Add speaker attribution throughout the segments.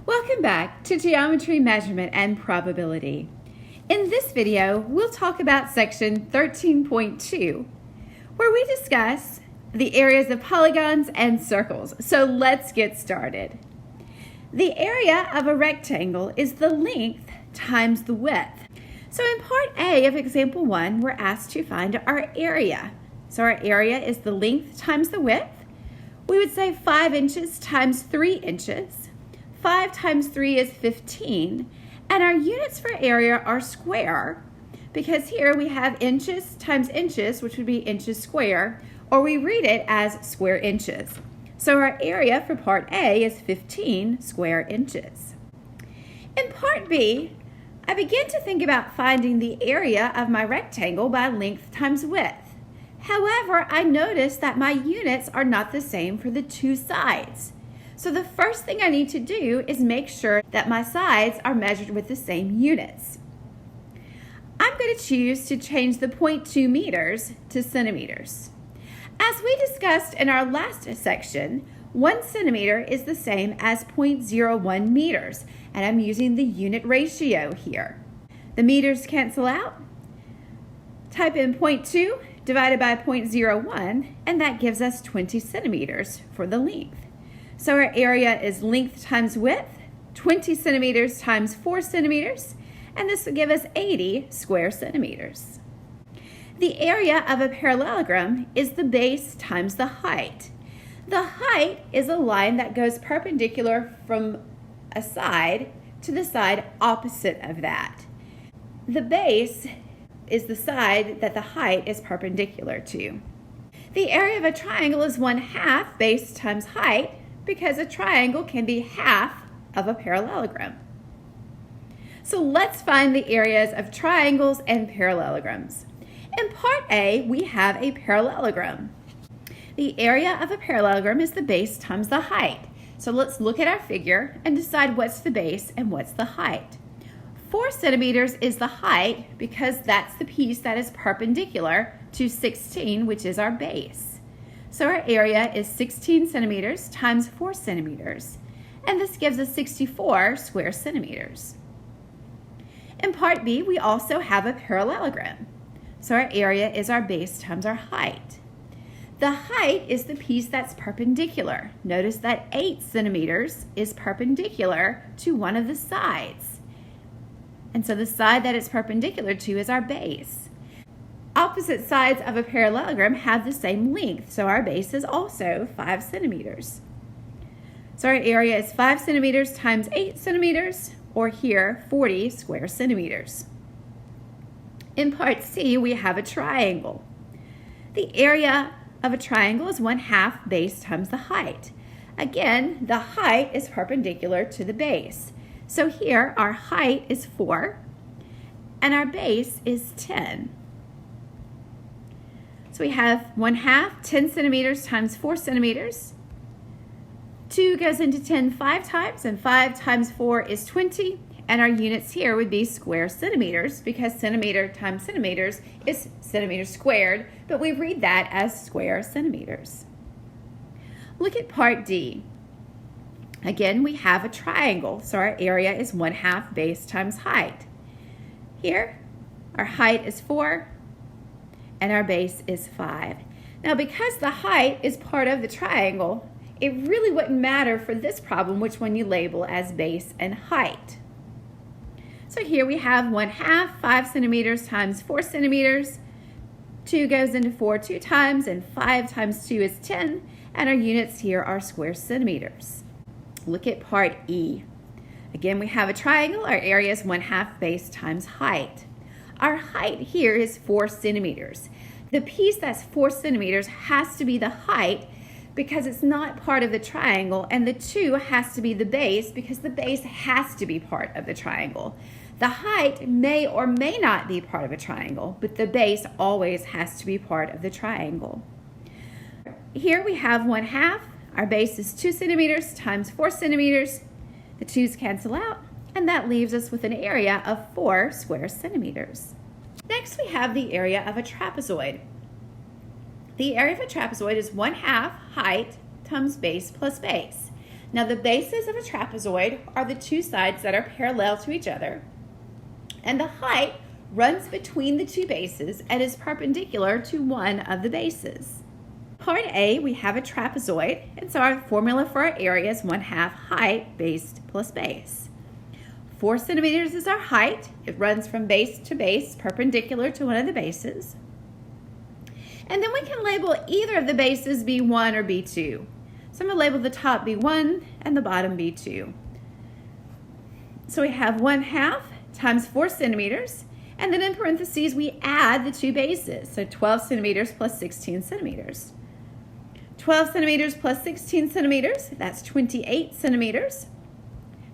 Speaker 1: Welcome back to Geometry, Measurement, and Probability. In this video, we'll talk about section 13.2, where we discuss the areas of polygons and circles. So let's get started. The area of a rectangle is the length times the width. So in part A of example 1, we're asked to find our area. So our area is the length times the width. We would say 5 inches times 3 inches. 5 times 3 is 15, and our units for area are square, because here we have inches times inches, which would be inches square, or we read it as square inches. So our area for part A is 15 square inches. In part B, I begin to think about finding the area of my rectangle by length times width. However, I notice that my units are not the same for the two sides. So the first thing I need to do is make sure that my sides are measured with the same units. I'm going to choose to change the 0.2 meters to centimeters. As we discussed in our last section, 1 centimeter is the same as 0.01 meters, and I'm using the unit ratio here. The meters cancel out. Type in 0.2 divided by 0.01, and that gives us 20 centimeters for the length. So our area is length times width, 20 centimeters times 4 centimeters, and this will give us 80 square centimeters. The area of a parallelogram is the base times the height. The height is a line that goes perpendicular from a side to the side opposite of that. The base is the side that the height is perpendicular to. The area of a triangle is 1/2 base times height, because a triangle can be half of a parallelogram. So let's find the areas of triangles and parallelograms. In part A, we have a parallelogram. The area of a parallelogram is the base times the height. So let's look at our figure and decide what's the base and what's the height. 4 centimeters is the height because that's the piece that is perpendicular to 16, which is our base. So our area is 16 centimeters times 4 centimeters, and this gives us 64 square centimeters. In part B, we also have a parallelogram. So our area is our base times our height. The height is the piece that's perpendicular. Notice that 8 centimeters is perpendicular to one of the sides. And so the side that it's perpendicular to is our base. Opposite sides of a parallelogram have the same length, so our base is also 5 centimeters. So our area is 5 centimeters times 8 centimeters, or here 40 square centimeters. In part C, we have a triangle. The area of a triangle is 1/2 base times the height. Again, the height is perpendicular to the base. So here our height is 4 and our base is 10. So we have 1/2, 10 centimeters times 4 centimeters. 2 goes into 10 5 times, and 5 times 4 is 20. And our units here would be square centimeters, because centimeter times centimeters is centimeters squared, but we read that as square centimeters. Look at part D. Again, we have a triangle, so our area is 1/2 base times height. Here, our height is 4. And our base is 5. Now, because the height is part of the triangle, it really wouldn't matter for this problem which one you label as base and height. So here we have 1/2, 5 centimeters times 4 centimeters. 2 goes into 4 2 times, and 5 times 2 is 10, and our units here are square centimeters. Look at part E. Again, we have a triangle. Our area is 1/2 base times height. Our height here is 4 centimeters. The piece that's 4 centimeters has to be the height because it's not part of the triangle, and the 2 has to be the base because the base has to be part of the triangle. The height may or may not be part of a triangle, but the base always has to be part of the triangle. Here we have 1/2. Our base is 2 centimeters times 4 centimeters. The 2's cancel out, and that leaves us with an area of 4 square centimeters. Next, we have the area of a trapezoid. The area of a trapezoid is 1/2 height times base plus base. Now the bases of a trapezoid are the two sides that are parallel to each other, and the height runs between the two bases and is perpendicular to one of the bases. Part A, we have a trapezoid, and so our formula for our area is 1/2 height, base plus base. 4 centimeters is our height. It runs from base to base, perpendicular to one of the bases. And then we can label either of the bases B1 or B2. So I'm going to label the top B1 and the bottom B2. So we have 1/2 times 4 centimeters, and then in parentheses we add the two bases, so 12 centimeters plus 16 centimeters. 12 centimeters plus 16 centimeters, that's 28 centimeters.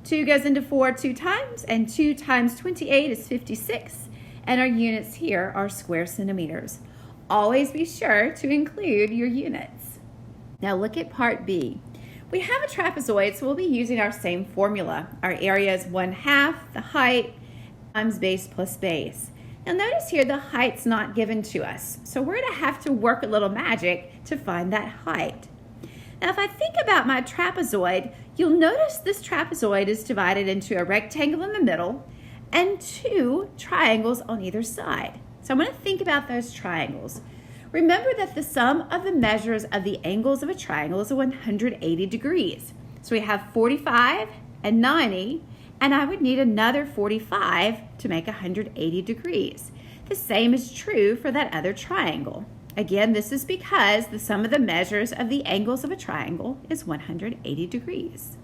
Speaker 1: 2 goes into 4 2 times, and 2 times 28 is 56, and our units here are square centimeters. Always be sure to include your units. Now look at part B. We have a trapezoid, so we'll be using our same formula. Our area is 1/2 the height times base plus base. Now notice here the height's not given to us, so we're going to have to work a little magic to find that height. Now if I think about my trapezoid, you'll notice this trapezoid is divided into a rectangle in the middle and 2 triangles on either side. So I'm going to think about those triangles. Remember that the sum of the measures of the angles of a triangle is 180 degrees. So we have 45 and 90, and I would need another 45 to make 180 degrees. The same is true for that other triangle. Again, this is because the sum of the measures of the angles of a triangle is 180 degrees.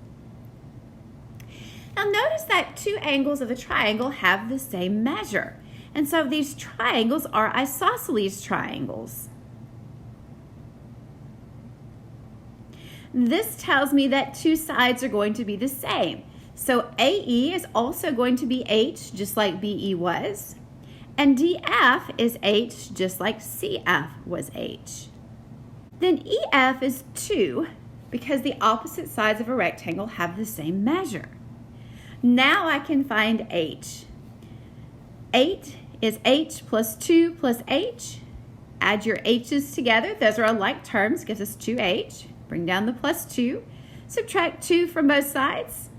Speaker 1: Now notice that 2 angles of a triangle have the same measure. And so these triangles are isosceles triangles. This tells me that 2 sides are going to be the same. So AE is also going to be H, just like BE was. And DF is H, just like CF was H. Then EF is 2, because the opposite sides of a rectangle have the same measure. Now I can find H. 8 is H plus 2 plus H. Add your H's together. Those are alike terms, gives us 2H. Bring down the plus 2. Subtract 2 from both sides.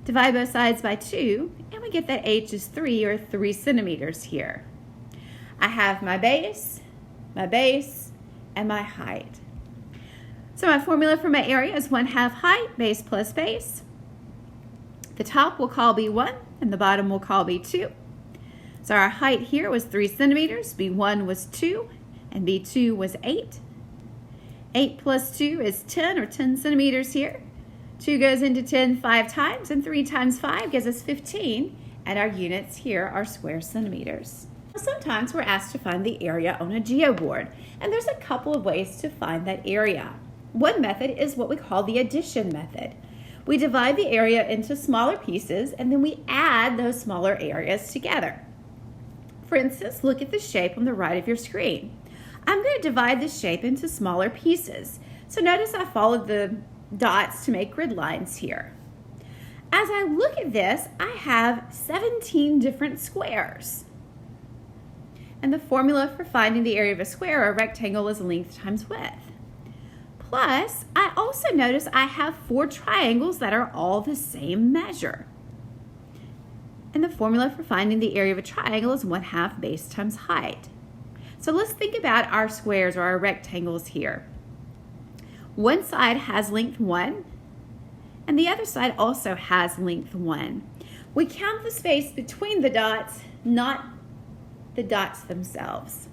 Speaker 1: Divide both sides by 2, and we get that H is 3, or 3 centimeters here. I have my base, and my height. So my formula for my area is 1/2 height, base plus base. The top we'll call B1, and the bottom we'll call B2. So our height here was 3 centimeters, B1 was 2, and B2 was 8. 8 plus 2 is 10, or 10 centimeters here. 2 goes into 10 5 times, and 3 times 5 gives us 15, and our units here are square centimeters. Sometimes we're asked to find the area on a geoboard, and there's a couple of ways to find that area. One method is what we call the addition method. We divide the area into smaller pieces, and then we add those smaller areas together. For instance, look at the shape on the right of your screen. I'm going to divide the shape into smaller pieces. So notice I followed the dots to make grid lines here. As I look at this, I have 17 different squares. And the formula for finding the area of a square or a rectangle is length times width. Plus, I also notice I have 4 triangles that are all the same measure. And the formula for finding the area of a triangle is 1/2 base times height. So let's think about our squares or our rectangles here. One side has length 1, and the other side also has length 1. We count the space between the dots, not the dots themselves.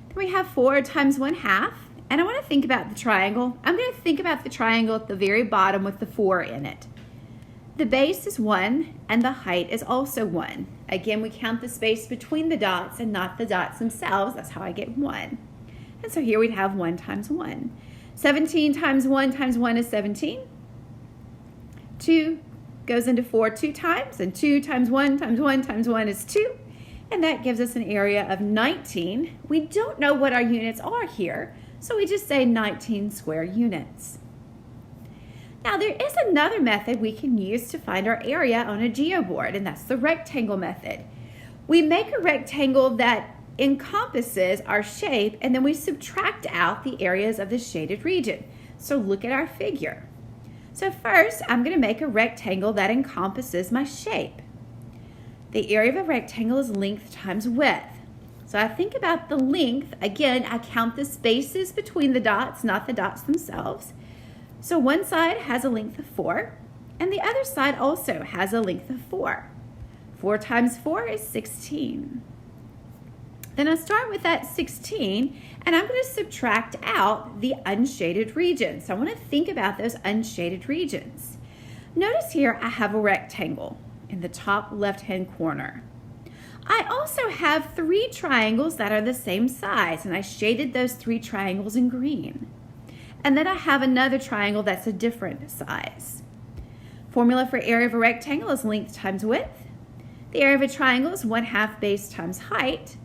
Speaker 1: Then we have 4 times 1/2, and I want to think about the triangle. I'm going to think about the triangle at the very bottom with the 4 in it. The base is 1, and the height is also 1. Again, we count the space between the dots and not the dots themselves. That's how I get 1. And so here we'd have 1 times 1. 17 times 1 times 1 is 17. 2 goes into 4 2 times, and 2 times 1 times 1 times 1 is 2. And that gives us an area of 19. We don't know what our units are here, so we just say 19 square units. Now there is another method we can use to find our area on a geoboard, and that's the rectangle method. We make a rectangle that encompasses our shape, and then we subtract out the areas of the shaded region. So look at our figure. So first, I'm going to make a rectangle that encompasses my shape. The area of a rectangle is length times width. So I think about the length. Again, I count the spaces between the dots, not the dots themselves. So one side has a length of 4, and the other side also has a length of 4. 4 times 4 is 16. Then I start with that 16, and I'm going to subtract out the unshaded regions. So I want to think about those unshaded regions. Notice here I have a rectangle in the top left-hand corner. I also have 3 triangles that are the same size, and I shaded those 3 triangles in green. And then I have another triangle that's a different size. Formula for area of a rectangle is length times width. The area of a triangle is 1/2 base times height.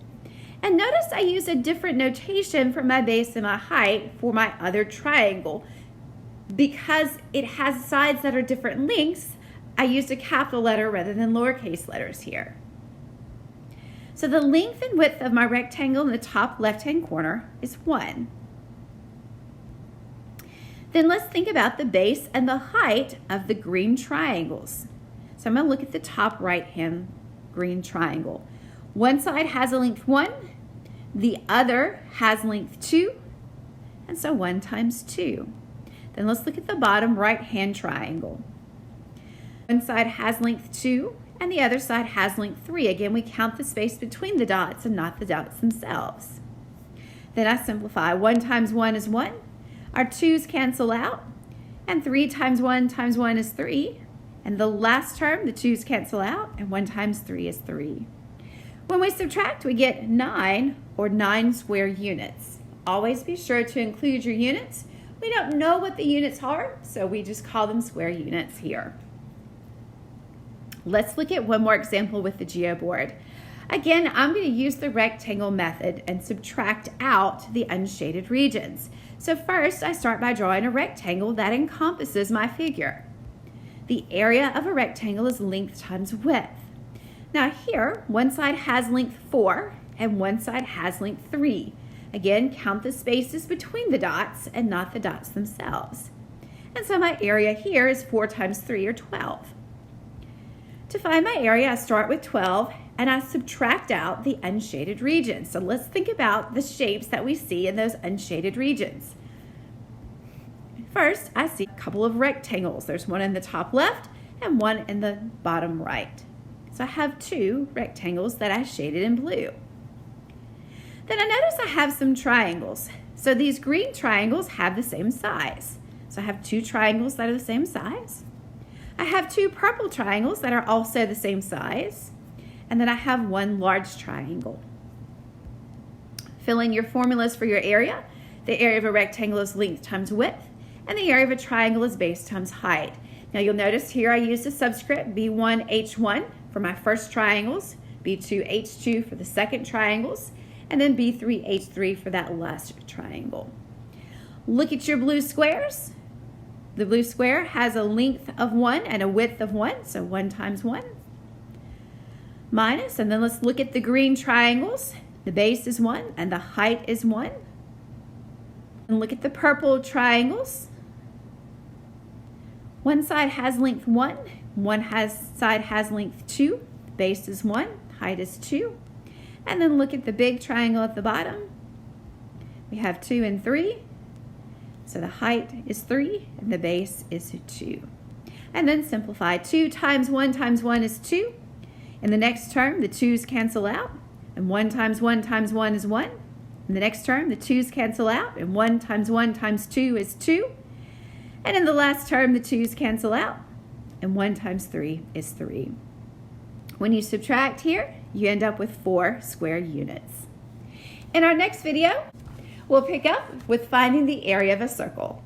Speaker 1: And notice I use a different notation for my base and my height for my other triangle. Because it has sides that are different lengths, I used a capital letter rather than lowercase letters here. So the length and width of my rectangle in the top left-hand corner is 1. Then let's think about the base and the height of the green triangles. So I'm going to look at the top right-hand green triangle. One side has a length 1, the other has length 2, and so 1 times 2. Then let's look at the bottom right-hand triangle. One side has length 2, and the other side has length 3. Again, we count the space between the dots and not the dots themselves. Then I simplify. 1 times 1 is 1. Our 2's cancel out, and 3 times 1 times 1 is 3. And the last term, the 2's cancel out, and 1 times 3 is 3. When we subtract, we get 9, or 9 square units. Always be sure to include your units. We don't know what the units are, so we just call them square units here. Let's look at one more example with the Geoboard. Again, I'm going to use the rectangle method and subtract out the unshaded regions. So first, I start by drawing a rectangle that encompasses my figure. The area of a rectangle is length times width. Now here, one side has length 4 and one side has length 3. Again, count the spaces between the dots and not the dots themselves. And so my area here is 4 times 3, or 12. To find my area, I start with 12 and I subtract out the unshaded regions. So let's think about the shapes that we see in those unshaded regions. First, I see a couple of rectangles. There's one in the top left and one in the bottom right. So I have 2 rectangles that I shaded in blue. Then I notice I have some triangles. So these green triangles have the same size. So I have 2 triangles that are the same size. I have 2 purple triangles that are also the same size. And then I have 1 large triangle. Fill in your formulas for your area. The area of a rectangle is length times width, and the area of a triangle is base times height. Now you'll notice here I used a subscript B1H1 for my first triangles, B2H2 for the second triangles, and then B3H3 for that last triangle. Look at your blue squares. The blue square has a length of 1 and a width of 1, so 1 times 1. Minus, and then let's look at the green triangles. The base is 1 and the height is 1. And look at the purple triangles. One side has length 1, side has length 2, base is 1, height is 2. And then look at the big triangle at the bottom. We have 2 and 3. So the height is 3 and the base is 2. And then simplify. 2 times 1 times 1 is 2. In the next term, the 2's cancel out. And 1 times 1 times 1 is 1. In the next term, the 2's cancel out. And 1 times 1 times 2 is 2. And in the last term, the 2's cancel out. And 1 times 3 is 3. When you subtract here, you end up with 4 square units. In our next video, we'll pick up with finding the area of a circle.